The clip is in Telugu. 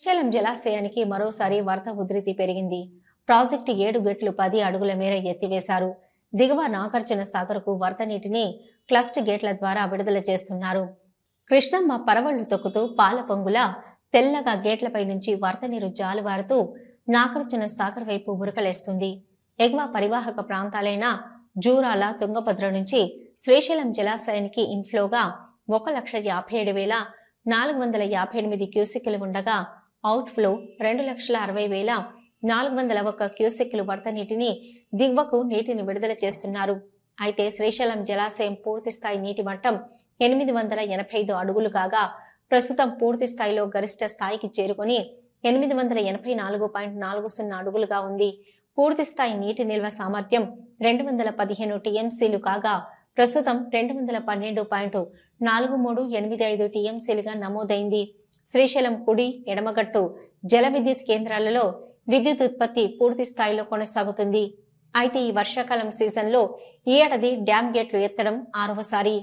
శ్రీశైలం జలాశయానికి మరోసారి వరద ఉధృతి పెరిగింది. ప్రాజెక్టు 7 గేట్లు 10 అడుగుల మేర ఎత్తివేశారు. దిగువ నాగార్జున సాగర్కు వరద నీటిని క్లస్ట్ గేట్ల ద్వారా విడుదల చేస్తున్నారు. కృష్ణమ్మ పరవళ్లు తొక్కుతూ పాల పొంగుల తెల్లగా గేట్లపై నుంచి వరద నీరు జాలువారుతూ నాగార్జున సాగర్ వైపు ఉరకలేస్తుంది. ఎగువ పరివాహక ప్రాంతాలైన జూరాల, తుంగభద్ర నుంచి శ్రీశైలం జలాశయానికి ఇన్ఫ్లోగా 1,57,458 క్యూసెక్కులు ఉండగా అవుట్ఫ్లో 2,60,401 క్యూసెక్కులు వరద నీటిని దిగువకు నీటిని విడుదల చేస్తున్నారు. అయితే శ్రీశైలం జలాశయం పూర్తిస్థాయి నీటి మట్టం 885 అడుగులు కాగా ప్రస్తుతం పూర్తి స్థాయిలో గరిష్ట స్థాయికి చేరుకొని 884.40 అడుగులుగా ఉంది. పూర్తిస్థాయి నీటి నిల్వ సామర్థ్యం 215 టీఎంసీలు కాగా ప్రస్తుతం 212.4385 టీఎంసీలుగా నమోదైంది. శ్రీశైలం కుడి, ఎడమగట్టు జల విద్యుత్ కేంద్రాలలో విద్యుత్ ఉత్పత్తి పూర్తి స్థాయిలో కొనసాగుతుంది. అయితే ఈ వర్షాకాలం సీజన్లో ఈ ఏడాది డ్యాం గేట్లు ఎత్తడం 6వసారి.